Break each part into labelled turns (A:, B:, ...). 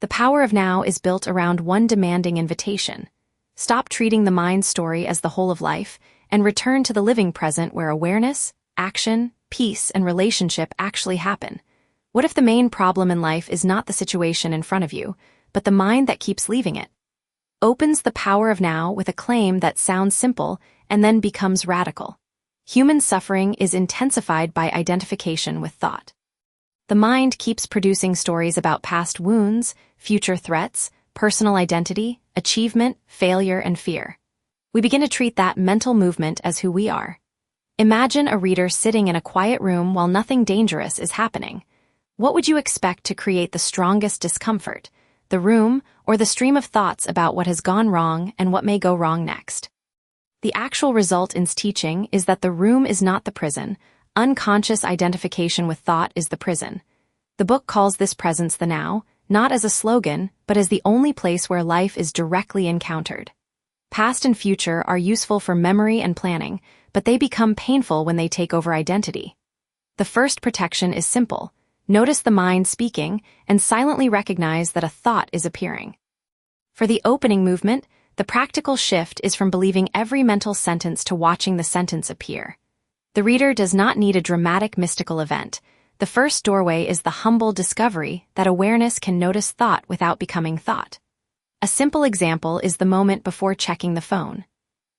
A: The power of now is built around one demanding invitation. Stop treating the mind story as the whole of life and return to the living present where awareness, action, peace, and relationship actually happen. What if the main problem in life is not the situation in front of you, but the mind that keeps leaving it? Opens the power of now with a claim that sounds simple and then becomes radical. Human suffering is intensified by identification with thought. The mind keeps producing stories about past wounds, future threats, personal identity, achievement, failure, and fear. We begin to treat that mental movement as who we are. Imagine a reader sitting in a quiet room while nothing dangerous is happening. What would you expect to create the strongest discomfort? The room, or the stream of thoughts about what has gone wrong and what may go wrong next? The actual result in teaching is that the room is not the prison. Unconscious identification with thought is the prison. The book calls this presence the now, not as a slogan, but as the only place where life is directly encountered. Past and future are useful for memory and planning, but they become painful when they take over identity. The first protection is simple. Notice the mind speaking and silently recognize that a thought is appearing. For the opening movement, the practical shift is from believing every mental sentence to watching the sentence appear. The reader does not need a dramatic mystical event. The first doorway is the humble discovery that awareness can notice thought without becoming thought. A simple example is the moment before checking the phone.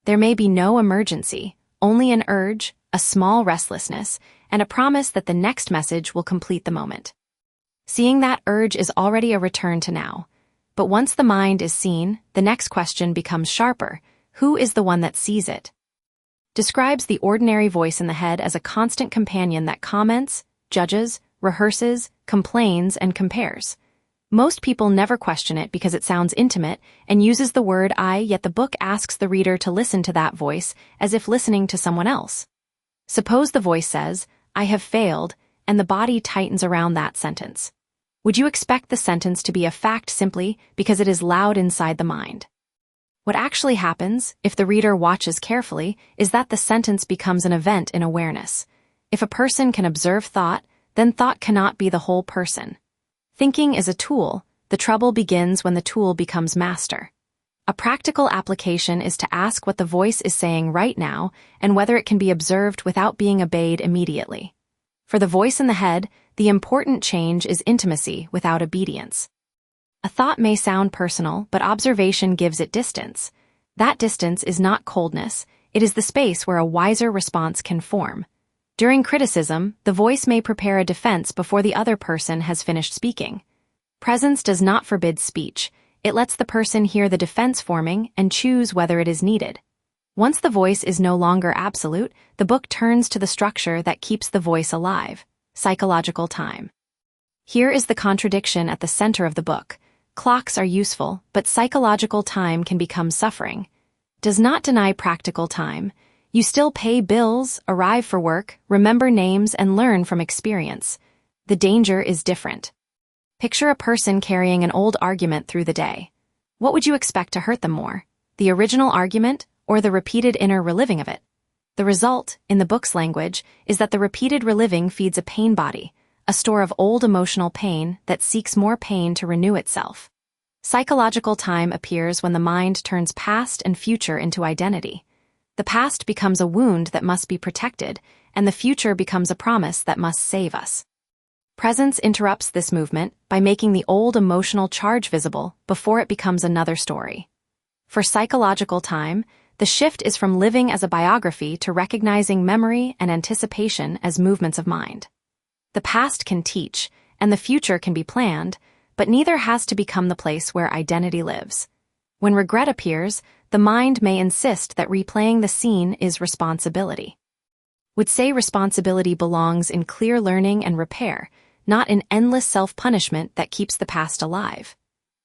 A: There may be no emergency, only an urge, a small restlessness, and a promise that the next message will complete the moment. Seeing that urge is already a return to now. But once the mind is seen, the next question becomes sharper. Who is the one that sees it? Describes the ordinary voice in the head as a constant companion that comments, judges, rehearses, complains, and compares. Most people never question it because it sounds intimate and uses the word I, yet the book asks the reader to listen to that voice as if listening to someone else. Suppose the voice says, I have failed, and the body tightens around that sentence. Would you expect the sentence to be a fact simply because it is loud inside the mind? What actually happens, if the reader watches carefully, is that the sentence becomes an event in awareness. If a person can observe thought, then thought cannot be the whole person. Thinking is a tool. The trouble begins when the tool becomes master. A practical application is to ask what the voice is saying right now and whether it can be observed without being obeyed immediately. For the voice in the head, the important change is intimacy without obedience. A thought may sound personal, but observation gives it distance. That distance is not coldness, it is the space where a wiser response can form. During criticism, the voice may prepare a defense before the other person has finished speaking. Presence does not forbid speech. It lets the person hear the defense forming and choose whether it is needed. Once the voice is no longer absolute, the book turns to the structure that keeps the voice alive: psychological time. Here is the contradiction at the center of the book. Clocks are useful, but psychological time can become suffering. Does not deny practical time. You still pay bills, arrive for work, remember names, and learn from experience. The danger is different. Picture a person carrying an old argument through the day. What would you expect to hurt them more? The original argument or the repeated inner reliving of it? The result, in the book's language, is that the repeated reliving feeds a pain body, a store of old emotional pain that seeks more pain to renew itself. Psychological time appears when the mind turns past and future into identity. The past becomes a wound that must be protected, and the future becomes a promise that must save us. Presence interrupts this movement by making the old emotional charge visible before it becomes another story. For psychological time, the shift is from living as a biography to recognizing memory and anticipation as movements of mind. The past can teach, and the future can be planned, but neither has to become the place where identity lives. When regret appears, the mind may insist that replaying the scene is responsibility. Would say responsibility belongs in clear learning and repair, not in endless self-punishment that keeps the past alive.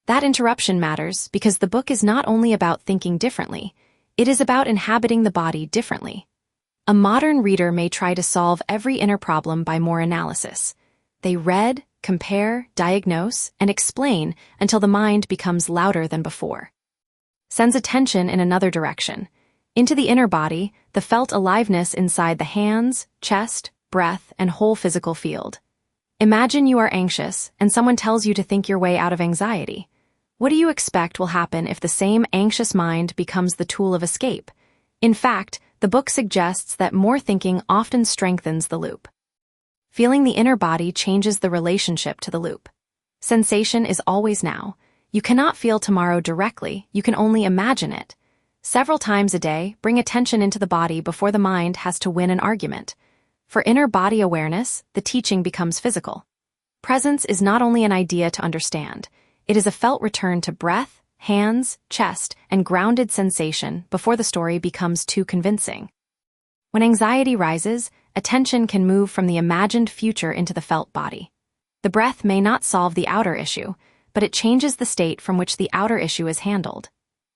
A: That interruption matters because the book is not only about thinking differently, it is about inhabiting the body differently. A modern reader may try to solve every inner problem by more analysis. They read, compare, diagnose, and explain until the mind becomes louder than before. Sends attention in another direction, into the inner body, the felt aliveness inside the hands, chest, breath, and whole physical field. Imagine you are anxious and someone tells you to think your way out of anxiety. What do you expect will happen if the same anxious mind becomes the tool of escape? In fact, the book suggests that more thinking often strengthens the loop. Feeling the inner body changes the relationship to the loop. Sensation is always now. You cannot feel tomorrow directly, you can only imagine it. Several times a day, bring attention into the body before the mind has to win an argument. For inner body awareness, the teaching becomes physical. Presence is not only an idea to understand, it is a felt return to breath, hands, chest, and grounded sensation before the story becomes too convincing. When anxiety rises, attention can move from the imagined future into the felt body. The breath may not solve the outer issue, but it changes the state from which the outer issue is handled.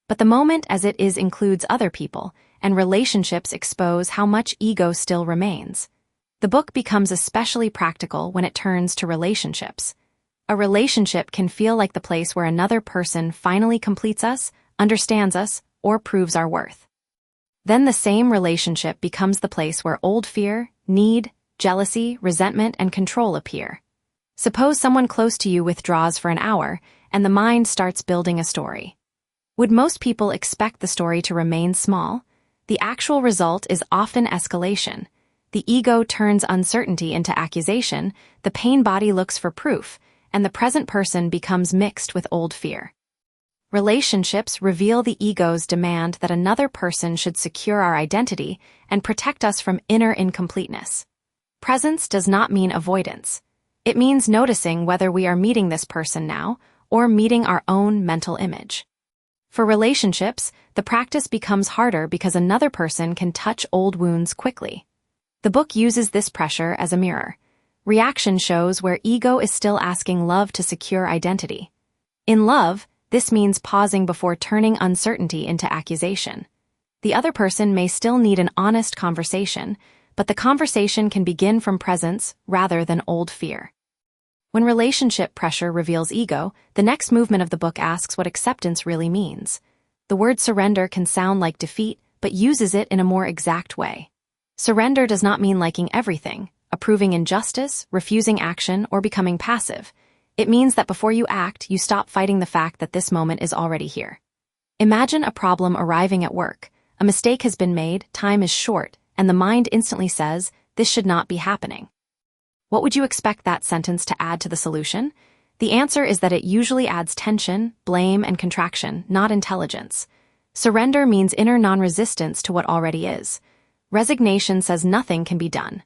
A: But the moment as it is includes other people, and relationships expose how much ego still remains. The book becomes especially practical when it turns to relationships. A relationship can feel like the place where another person finally completes us, understands us, or proves our worth. Then the same relationship becomes the place where old fear, need, jealousy, resentment, and control appear. Suppose someone close to you withdraws for an hour, and the mind starts building a story. Would most people expect the story to remain small? The actual result is often escalation. The ego turns uncertainty into accusation, the pain body looks for proof, and the present person becomes mixed with old fear. Relationships reveal the ego's demand that another person should secure our identity and protect us from inner incompleteness. Presence does not mean avoidance. It means noticing whether we are meeting this person now or meeting our own mental image. For relationships, the practice becomes harder because another person can touch old wounds quickly. The book uses this pressure as a mirror. Reaction shows where ego is still asking love to secure identity. In love, this means pausing before turning uncertainty into accusation. The other person may still need an honest conversation, but the conversation can begin from presence rather than old fear. When relationship pressure reveals ego, the next movement of the book asks what acceptance really means. The word surrender can sound like defeat, but uses it in a more exact way. Surrender does not mean liking everything, approving injustice, refusing action, or becoming passive. It means that before you act, you stop fighting the fact that this moment is already here. Imagine a problem arriving at work. A mistake has been made, time is short, and the mind instantly says, "This should not be happening." What would you expect that sentence to add to the solution? The answer is that it usually adds tension, blame, and contraction, not intelligence. Surrender means inner non-resistance to what already is. Resignation says nothing can be done.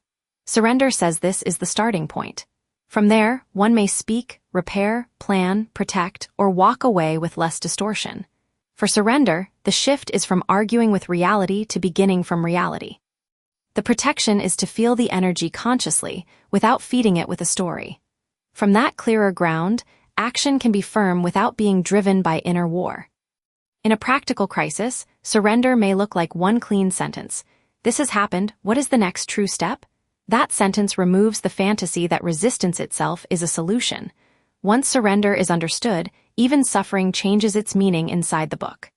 A: Surrender says this is the starting point. From there, one may speak, repair, plan, protect, or walk away with less distortion. For surrender, the shift is from arguing with reality to beginning from reality. The protection is to feel the energy consciously, without feeding it with a story. From that clearer ground, action can be firm without being driven by inner war. In a practical crisis, surrender may look like one clean sentence. "This has happened, what is the next true step?" That sentence removes the fantasy that resistance itself is a solution. Once surrender is understood, even suffering changes its meaning inside the book.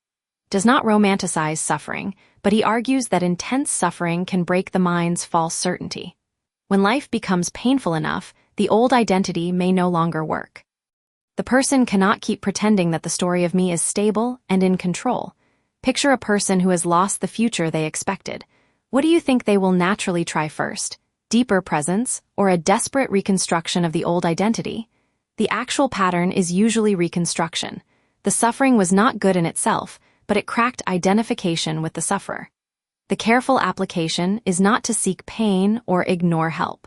A: Does not romanticize suffering, but he argues that intense suffering can break the mind's false certainty. When life becomes painful enough, the old identity may no longer work. The person cannot keep pretending that the story of me is stable and in control. Picture a person who has lost the future they expected. What do you think they will naturally try first? Deeper presence, or a desperate reconstruction of the old identity? The actual pattern is usually reconstruction. The suffering was not good in itself, but it cracked identification with the sufferer. The careful application is not to seek pain or ignore help.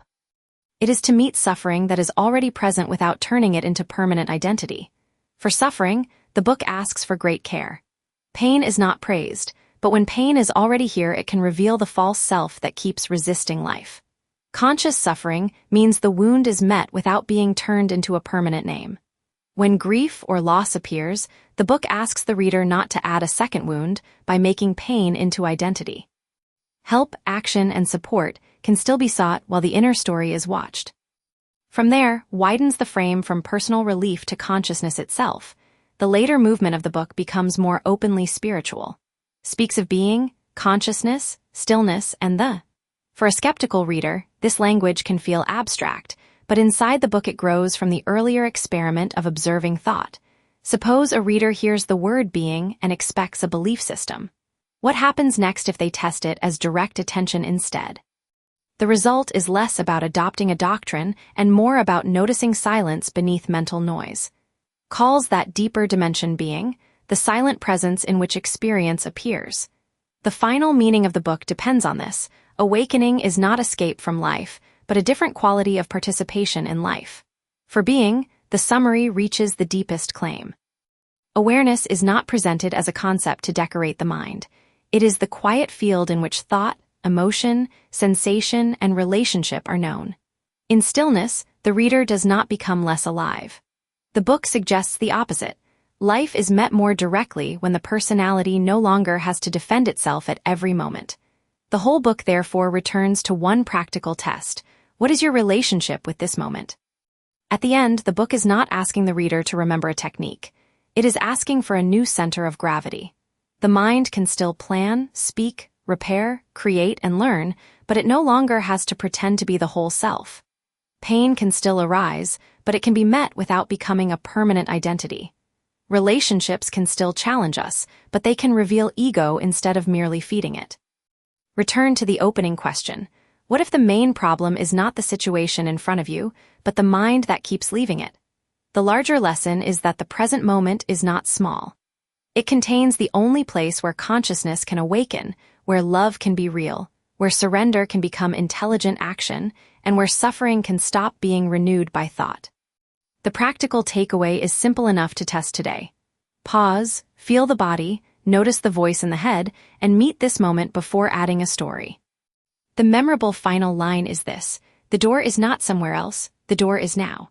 A: It is to meet suffering that is already present without turning it into permanent identity. For suffering, the book asks for great care. Pain is not praised, but when pain is already here, it can reveal the false self that keeps resisting life. Conscious suffering means the wound is met without being turned into a permanent name. When grief or loss appears, the book asks the reader not to add a second wound by making pain into identity. Help, action, and support can still be sought while the inner story is watched. From there, widens the frame from personal relief to consciousness itself. The later movement of the book becomes more openly spiritual. Speaks of being, consciousness, stillness, and the. For a skeptical reader, this language can feel abstract, but inside the book it grows from the earlier experiment of observing thought. Suppose a reader hears the word being and expects a belief system. What happens next if they test it as direct attention instead? The result is less about adopting a doctrine and more about noticing silence beneath mental noise. Calls that deeper dimension being, the silent presence in which experience appears. The final meaning of the book depends on this. Awakening is not escape from life, but a different quality of participation in life. For being, the summary reaches the deepest claim. Awareness is not presented as a concept to decorate the mind. It is the quiet field in which thought, emotion, sensation, and relationship are known. In stillness, the reader does not become less alive. The book suggests the opposite. Life is met more directly when the personality no longer has to defend itself at every moment. The whole book therefore returns to one practical test. What is your relationship with this moment? At the end, the book is not asking the reader to remember a technique. It is asking for a new center of gravity. The mind can still plan, speak, repair, create, and learn, but it no longer has to pretend to be the whole self. Pain can still arise, but it can be met without becoming a permanent identity. Relationships can still challenge us, but they can reveal ego instead of merely feeding it. Return to the opening question. What if the main problem is not the situation in front of you, but the mind that keeps leaving it? The larger lesson is that the present moment is not small. It contains the only place where consciousness can awaken, where love can be real, where surrender can become intelligent action, and where suffering can stop being renewed by thought. The practical takeaway is simple enough to test today. Pause, feel the body, notice the voice in the head, and meet this moment before adding a story. The memorable final line is this: the door is not somewhere else, the door is now.